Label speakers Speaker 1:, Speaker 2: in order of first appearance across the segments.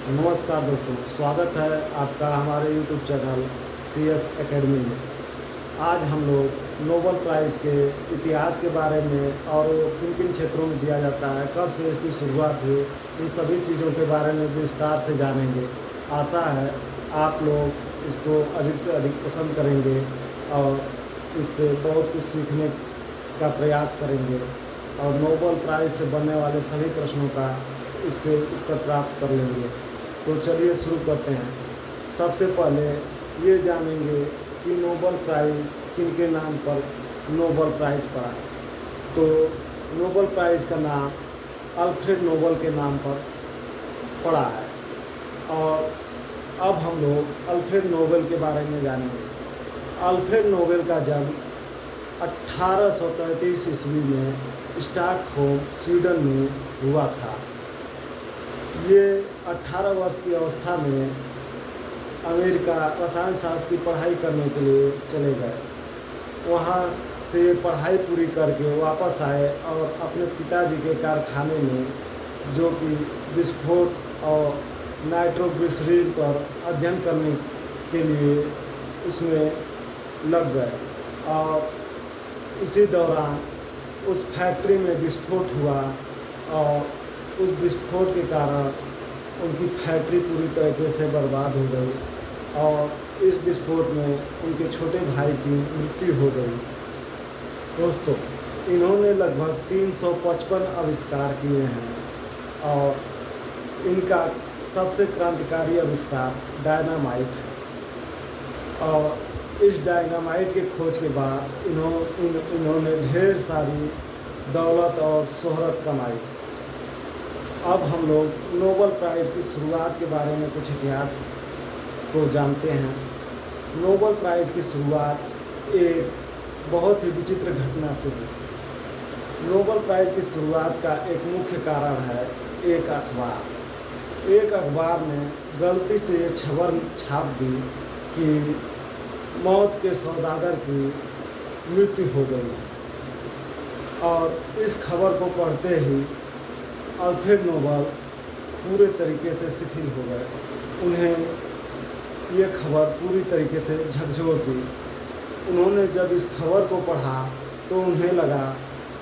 Speaker 1: नमस्कार दोस्तों, स्वागत है आपका हमारे यूट्यूब चैनल CS एकेडमी में। आज हम लोग नोबेल प्राइज़ के इतिहास के बारे में और किन किन क्षेत्रों में दिया जाता है, कब से इसकी शुरुआत हुई, इन सभी चीज़ों के बारे में विस्तार से जानेंगे। आशा है आप लोग इसको अधिक से अधिक पसंद करेंगे और इससे बहुत कुछ सीखने का प्रयास करेंगे और नोबेल प्राइज़ से बनने वाले सभी प्रश्नों का इससे उत्तर प्राप्त कर लेंगे। तो चलिए शुरू करते हैं। सबसे पहले ये जानेंगे कि नोबेल प्राइज़ किनके नाम पर नोबेल प्राइज़ पड़ा। तो नोबेल प्राइज़ का नाम अल्फ्रेड नोबेल के नाम पर पड़ा है और अब हम लोग अल्फ्रेड नोबेल के बारे में जानेंगे। अल्फ्रेड नोबेल का जन्म 1833 ईस्वी में स्टॉकहोम, स्वीडन में हुआ था। ये 18 वर्ष की अवस्था में अमेरिका रसायन शास्त्र की पढ़ाई करने के लिए चले गए। वहाँ से पढ़ाई पूरी करके वापस आए और अपने पिताजी के कारखाने में, जो कि विस्फोट और नाइट्रोग्लिसरीन पर अध्ययन करने के लिए उसमें लग गए और इसी दौरान उस फैक्ट्री में विस्फोट हुआ और उस विस्फोट के कारण उनकी फैक्ट्री पूरी तरीके से बर्बाद हो गई और इस विस्फोट में उनके छोटे भाई की मृत्यु हो गई। दोस्तों, इन्होंने लगभग 355 आविष्कार किए हैं और इनका सबसे क्रांतिकारी आविष्कार डायनामाइट है और इस डायनामाइट के खोज के बाद इन्होंने ढेर सारी दौलत और शोहरत कमाई। अब हम लोग नोबेल प्राइज़ की शुरुआत के बारे में कुछ इतिहास को जानते हैं। नोबेल प्राइज़ की शुरुआत एक बहुत ही विचित्र घटना से हुई। नोबेल प्राइज़ की शुरुआत का एक मुख्य कारण है एक अखबार। एक अखबार ने गलती से ये खबर छाप दी कि मौत के सौदागर की मृत्यु हो गई और इस खबर को पढ़ते ही अल्फ्रेड नोबेल पूरे तरीके से शिथिल हो गए। उन्हें ये खबर पूरी तरीके से झकझोर दी। उन्होंने जब इस खबर को पढ़ा तो उन्हें लगा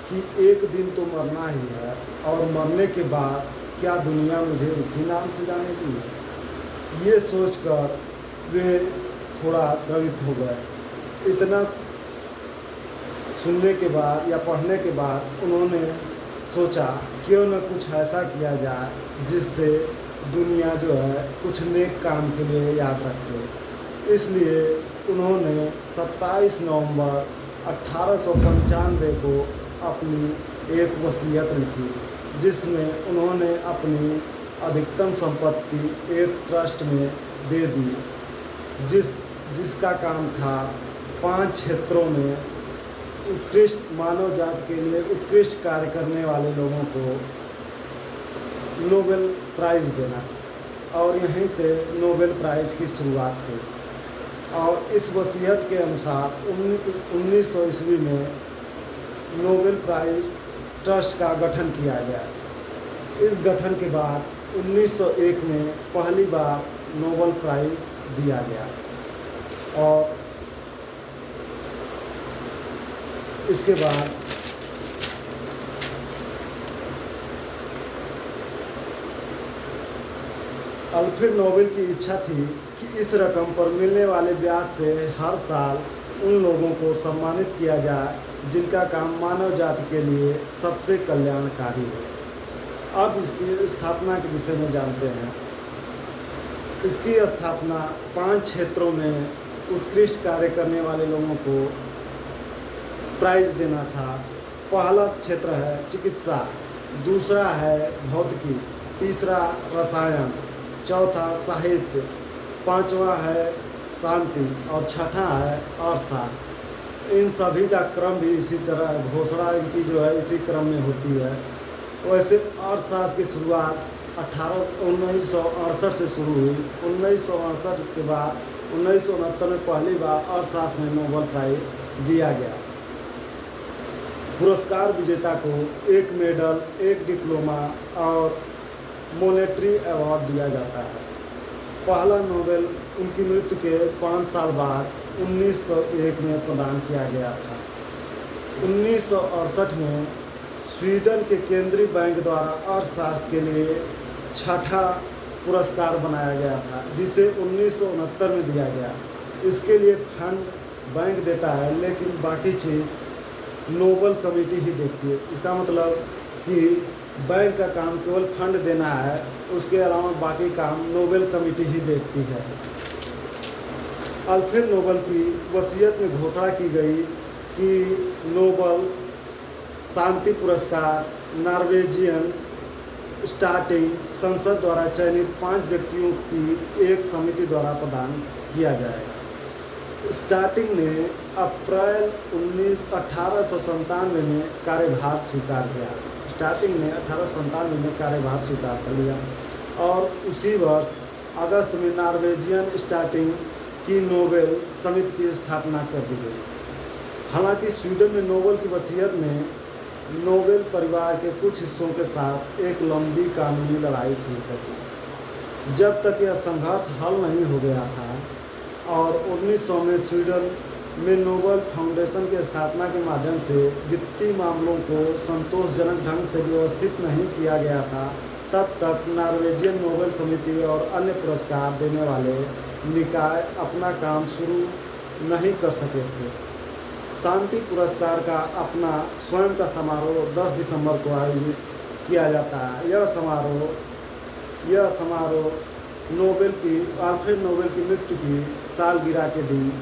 Speaker 1: कि एक दिन तो मरना ही है और मरने के बाद क्या दुनिया मुझे इसी नाम से जानेगी। ये सोचकर वे थोड़ा द्रवित हो गए। इतना सुनने के बाद या पढ़ने के बाद उन्होंने सोचा क्यों न कुछ ऐसा किया जाए जिससे दुनिया जो है कुछ नेक काम के लिए याद रखे। इसलिए उन्होंने 27 नवंबर 1895 को अपनी एक वसीयत लिखी, जिसमें उन्होंने अपनी अधिकतम संपत्ति एक ट्रस्ट में दे दी, जिसका काम था 5 क्षेत्रों में उत्कृष्ट मानव जाति के लिए उत्कृष्ट कार्य करने वाले लोगों को नोबेल प्राइज़ देना। और यहीं से नोबेल प्राइज़ की शुरुआत हुई और इस वसीयत के अनुसार 1900 ईस्वी में नोबेल प्राइज़ ट्रस्ट का गठन किया गया। इस गठन के बाद 1901 में पहली बार नोबेल प्राइज़ दिया गया और इसके बाद अल्फ्रेड नोबेल की इच्छा थी कि इस रकम पर मिलने वाले ब्याज से हर साल उन लोगों को सम्मानित किया जाए जिनका काम मानव जाति के लिए सबसे कल्याणकारी है। अब इसकी स्थापना के विषय में जानते हैं। इसकी स्थापना 5 क्षेत्रों में उत्कृष्ट कार्य करने वाले लोगों को प्राइज़ देना था। पहला क्षेत्र है चिकित्सा, दूसरा है भौतिकी, तीसरा रसायन, चौथा साहित्य, पांचवा है शांति और छठा है अर्थशास्त्र। इन सभी का क्रम भी इसी तरह, घोषणा इनकी जो है इसी क्रम में होती है। वैसे अर्थशास्त्र की शुरुआत 1968 से शुरू हुई। 1968 के बाद 1969 में पहली बार अर्थशास्त्र में नोबेल प्राइज़ दिया गया। पुरस्कार विजेता को 1 मेडल, 1 डिप्लोमा और मॉनेटरी अवार्ड दिया जाता है। पहला नोबेल उनकी मृत्यु के 5 साल बाद 1901 में प्रदान किया गया था। 1968 में स्वीडन के केंद्रीय बैंक द्वारा अर्थशास्त्र के लिए छठा पुरस्कार बनाया गया था, जिसे 1969 में दिया गया। इसके लिए फंड बैंक देता है, लेकिन बाकी चीज़ नोबेल कमेटी ही देखती है। इसका मतलब कि बैंक का काम केवल फंड देना है, उसके अलावा बाकी काम नोबेल कमेटी ही देखती है। अल्फ्रेड नोबेल की वसीयत में घोषणा की गई कि नोबेल शांति पुरस्कार नॉर्वेजियन स्टार्टिंग संसद द्वारा चयनित 5 व्यक्तियों की एक समिति द्वारा प्रदान किया जाएगा। स्टार्टिंग ने अप्रैल 1897 में कार्यभार स्वीकार किया। स्टार्टिंग ने 1897 में कार्यभार स्वीकार कर लिया और उसी वर्ष अगस्त में नॉर्वेजियन स्टार्टिंग की नोबेल समिति की स्थापना कर दी गई। हालांकि स्वीडन में नोबेल की वसीयत में नोबेल परिवार के कुछ हिस्सों के साथ एक लंबी कानूनी लड़ाई शुरू कर दी। जब तक यह संघर्ष हल नहीं हो गया था और 1900 में स्वीडन में नोबेल फाउंडेशन की स्थापना के माध्यम से वित्तीय मामलों को संतोषजनक ढंग से व्यवस्थित नहीं किया गया था, तब तक नॉर्वेजियन नोबेल समिति और अन्य पुरस्कार देने वाले निकाय अपना काम शुरू नहीं कर सके थे। शांति पुरस्कार का अपना स्वयं का समारोह 10 दिसंबर को आयोजित किया जाता है। यह समारोह अल्फ्रेड नोबेल की मृत्यु की सालगिरह के दिन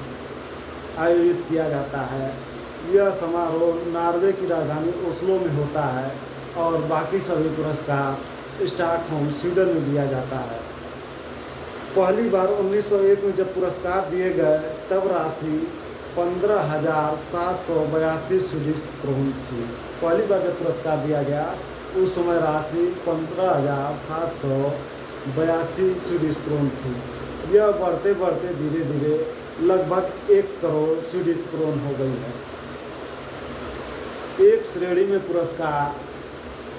Speaker 1: आयोजित किया जाता है। यह समारोह नॉर्वे की राजधानी ओस्लो में होता है और बाकी सभी पुरस्कार स्टॉकहोम स्वीडन में दिया जाता है। पहली बार 1901 में जब पुरस्कार दिए गए तब राशि 15,782 स्वीडिश क्रोन थी। पहली बार जब पुरस्कार दिया गया उस समय राशि 15,782 स्वीडिश क्रोन थी। यह बढ़ते बढ़ते धीरे धीरे लगभग 1 करोड़ स्वीडिश क्रोन हो गई है। एक श्रेणी में पुरस्कार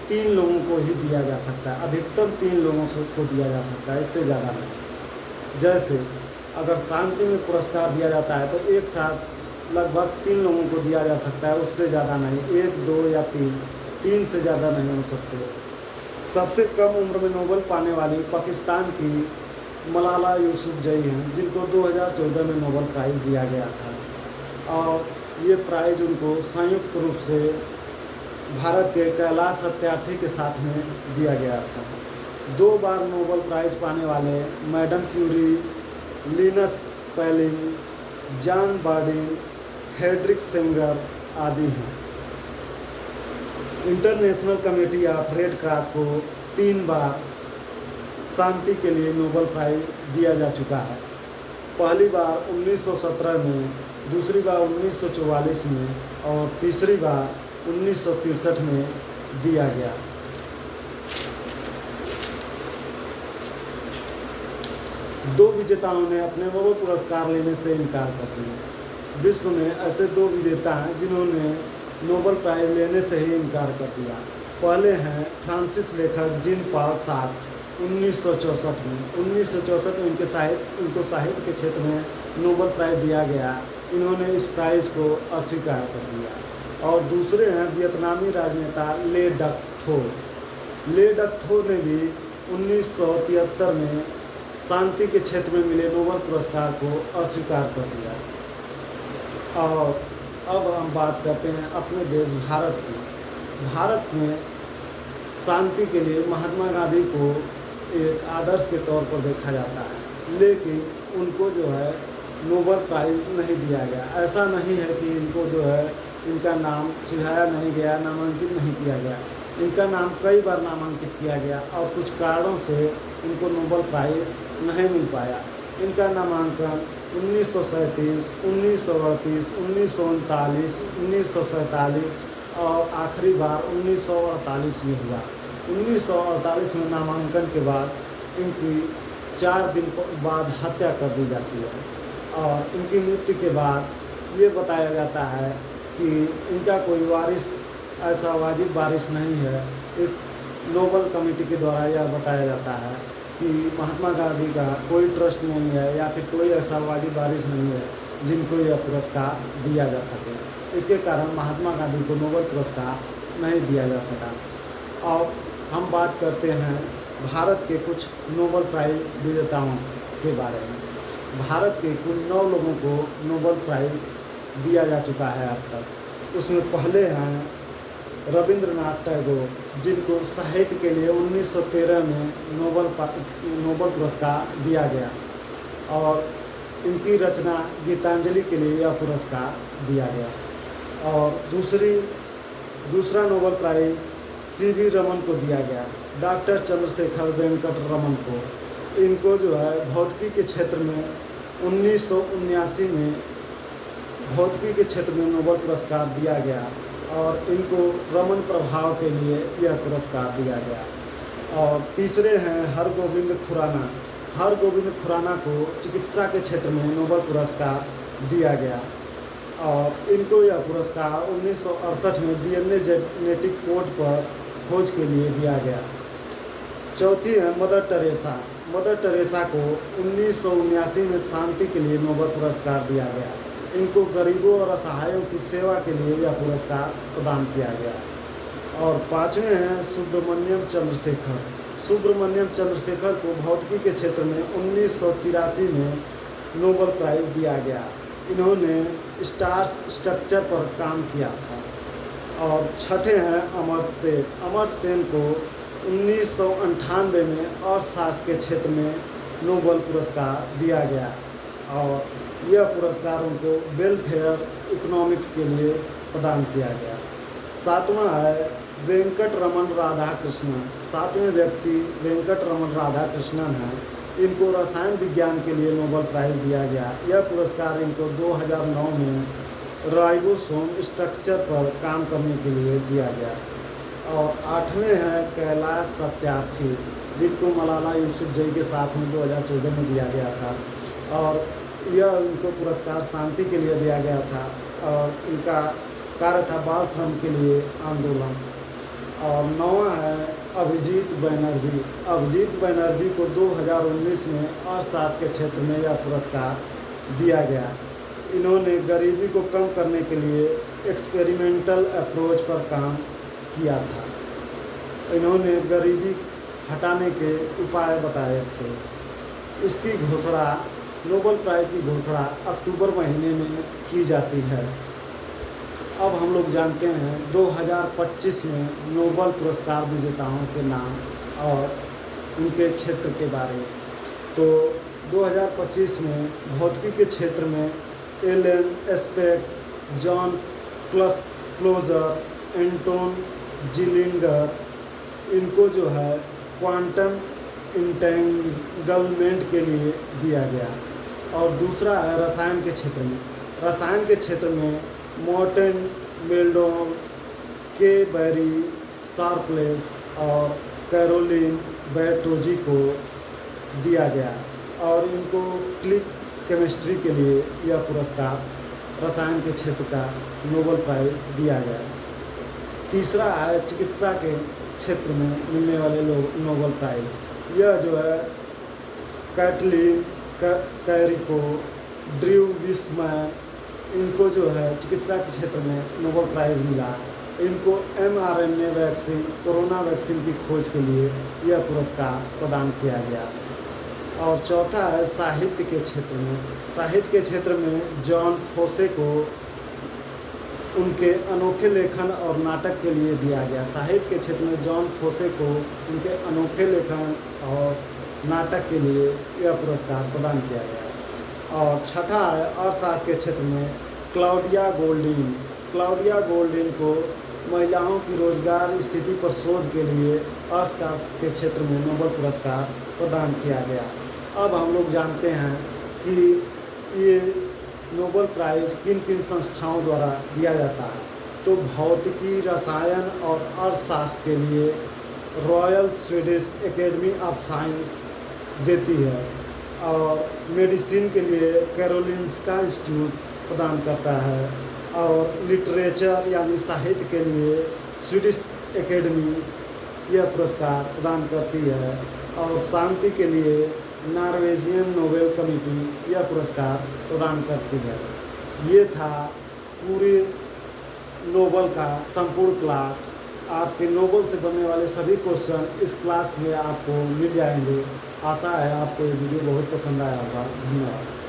Speaker 1: 3 लोगों को ही दिया जा सकता है, अधिकतम 3 लोगों को दिया जा सकता है, इससे ज़्यादा नहीं। जैसे अगर शांति में पुरस्कार दिया जाता है तो एक साथ लगभग 3 लोगों को दिया जा सकता है, उससे ज़्यादा नहीं। 1, 2 या 3 से ज़्यादा नहीं हो सकते। सबसे कम उम्र में नोबेल पाने वाली पाकिस्तान की मलाला यूसुफजई हैं, जिनको 2014 में नोबेल प्राइज़ दिया गया था और ये प्राइज़ उनको संयुक्त रूप से भारत के कैलाश सत्यार्थी के साथ में दिया गया था। 2 बार नोबेल प्राइज़ पाने वाले madam Curie, Linus Pauling, John Bardeen, Hedrick Sanger आदि हैं। International Committee of Red Cross को 3 बार शांति के लिए नोबेल प्राइज़ दिया जा चुका है। पहली बार 1917 में, दूसरी बार 1944 में और तीसरी बार 1963 में दिया गया। दो विजेताओं ने अपने नोबेल पुरस्कार लेने से इनकार कर दिया। विश्व में ऐसे 2 विजेता हैं जिन्होंने नोबेल प्राइज़ लेने से ही इनकार कर दिया। पहले हैं फ्रांसीसी लेखक जीन पॉल सार्त्र। 1964 में 1964 में उनको साहित्य के क्षेत्र में नोबेल प्राइज़ दिया गया। इन्होंने इस प्राइज़ को अस्वीकार कर दिया। और दूसरे हैं वियतनामी राजनेता ले डक थो। ले डक थो ने भी 1973 में शांति के क्षेत्र में मिले नोबेल पुरस्कार को अस्वीकार कर दिया। और अब हम बात करते हैं अपने देश भारत की। भारत में शांति के लिए महात्मा गांधी को एक आदर्श के तौर पर देखा जाता है, लेकिन उनको जो है नोबेल प्राइज़ नहीं दिया गया। ऐसा नहीं है कि इनको जो है इनका नाम सुझाया नहीं गया, नामांकित नहीं किया गया। इनका नाम कई बार नामांकित किया गया और कुछ कारणों से इनको नोबेल प्राइज़ नहीं मिल पाया। इनका नामांकन 1937, 1938, 1939, 1947 और आखिरी बार 1948 में हुआ। 1948 में नामांकन के बाद इनकी 4 दिन बाद हत्या कर दी जाती है और इनकी मृत्यु के बाद ये बताया जाता है कि इनका कोई वारिस, ऐसा वाजिब वारिस नहीं है। नोबल कमेटी के द्वारा यह बताया जाता है कि महात्मा गांधी का कोई ट्रस्ट नहीं है या फिर कोई ऐसा वारिस नहीं है जिनको यह पुरस्कार दिया जा सके। इसके कारण महात्मा गांधी को नोबल पुरस्कार नहीं दिया जा सका। अब हम बात करते हैं भारत के कुछ नोबल प्राइज़ विजेताओं के बारे में। भारत के कुल 9 लोगों को नोबल प्राइज़ दिया जा चुका है अब तक। उसमें पहले हैं रविंद्रनाथ टैगोर, जिनको साहित्य के लिए 1913 में नोबल पुरस्कार दिया गया और इनकी रचना गीतांजलि के लिए यह पुरस्कार दिया गया। और दूसरा नोबेल प्राइज़ सीवी रमन को दिया गया, डॉक्टर चंद्रशेखर वेंकट रमन को। इनको जो है भौतिकी के क्षेत्र में 1979 में भौतिकी के क्षेत्र में नोबेल पुरस्कार दिया गया और इनको रमन प्रभाव के लिए यह पुरस्कार दिया गया। और तीसरे हैं हरगोविंद खुराना। हरगोविंद खुराना को चिकित्सा के क्षेत्र में नोबेल पुरस्कार दिया गया और इनको यह पुरस्कार 1968 में डीएनए जेनेटिक कोड पर खोज के लिए दिया गया। चौथी है मदर टेरेसा। मदर टेरेसा को 1979 में शांति के लिए नोबेल पुरस्कार दिया गया। इनको गरीबों और असहायों की सेवा के लिए यह पुरस्कार प्रदान किया गया। और पाँचवें हैं सुब्रमण्यम चंद्रशेखर। सुब्रमण्यम चंद्रशेखर को भौतिकी के क्षेत्र में 1983 में नोबेल प्राइज़ दिया गया। इन्होंने स्टार्स स्ट्रक्चर पर काम किया था। और छठे हैं अमर्त्य सेन। अमर्त्य सेन को 1998 में अर्थशास्त्र के क्षेत्र में नोबेल पुरस्कार दिया गया और यह पुरस्कार उनको वेलफेयर इकोनॉमिक्स के लिए प्रदान किया गया। सातवां है वेंकट रमन राधाकृष्णन। सातवें व्यक्ति वेंकट रमन राधाकृष्णन हैं। इनको रसायन विज्ञान के लिए नोबेल प्राइज़ दिया गया। यह पुरस्कार इनको 2009 में राइबोसोम स्ट्रक्चर पर काम करने के लिए दिया गया। और आठवें हैं कैलाश सत्यार्थी, जिनको मलाला यूसुफजई के साथ में 2014 में दिया गया था और यह इनको पुरस्कार शांति के लिए दिया गया था और इनका कार्य था बाल श्रम के लिए आंदोलन। और नौवां है अभिजीत बनर्जी। अभिजीत बनर्जी को 2019 में अर्थशास्त्र के क्षेत्र में यह पुरस्कार दिया गया। इन्होंने गरीबी को कम करने के लिए एक्सपेरिमेंटल अप्रोच पर काम किया था। इन्होंने गरीबी हटाने के उपाय बताए थे। इसकी घोषणा नोबेल प्राइज़ की घोषणा अक्टूबर महीने में की जाती है। अब हम लोग जानते हैं 2025 में नोबेल पुरस्कार विजेताओं के नाम और उनके क्षेत्र के बारे में। तो 2025 में भौतिकी के क्षेत्र में Alain Aspect, John Clauser, Anton Zeilinger, इनको जो है क्वांटम इंटेंगलमेंट के लिए दिया गया। और दूसरा है रसायन के क्षेत्र में। रसायन के क्षेत्र में मॉर्टन मेल्डोन, के बैरी शार्पलेस और कैरोलिन बैटोजी को दिया गया और इनको क्लिक केमिस्ट्री के लिए यह पुरस्कार रसायन के क्षेत्र का नोबेल प्राइज़ दिया गया। तीसरा है चिकित्सा के क्षेत्र में मिलने वाले नोबेल प्राइज़। यह जो है कैटलिन कैरिको, ड्रू विस्मैन, इनको जो है चिकित्सा के क्षेत्र में नोबेल प्राइज़ मिला। इनको mRNA वैक्सीन, कोरोना वैक्सीन की खोज के लिए यह पुरस्कार प्रदान किया गया। और चौथा है साहित्य के क्षेत्र में। साहित्य के क्षेत्र में जॉन फोसे को उनके अनोखे लेखन और नाटक के लिए दिया गया। साहित्य के क्षेत्र में जॉन फोसे को उनके अनोखे लेखन और नाटक के लिए यह पुरस्कार प्रदान किया गया। और छठा है अर्थशास्त्र के क्षेत्र में क्लाउडिया गोल्डिन। क्लाउडिया गोल्डिन को महिलाओं की रोजगार स्थिति पर शोध के लिए अर्थशास्त्र के क्षेत्र में नोबेल पुरस्कार प्रदान किया गया। अब हम लोग जानते हैं कि ये नोबेल प्राइज़ किन किन संस्थाओं द्वारा दिया जाता है। तो भौतिकी, रसायन और अर्थशास्त्र के लिए royal Swedish academy of science देती है और मेडिसिन के लिए कैरोलिंस्का इंस्टीट्यूट प्रदान करता है और लिटरेचर यानी साहित्य के लिए स्वीडिश एकेडमी यह पुरस्कार प्रदान करती है। और शांति के लिए नॉर्वेजियन नोबेल कमेटी यह पुरस्कार प्रदान करती है। ये था पूरे नोबल का संपूर्ण क्लास। आपके नोबल से बनने वाले सभी क्वेश्चन इस क्लास में आपको मिल जाएंगे। आशा है आपको ये वीडियो बहुत पसंद आया होगा। धन्यवाद।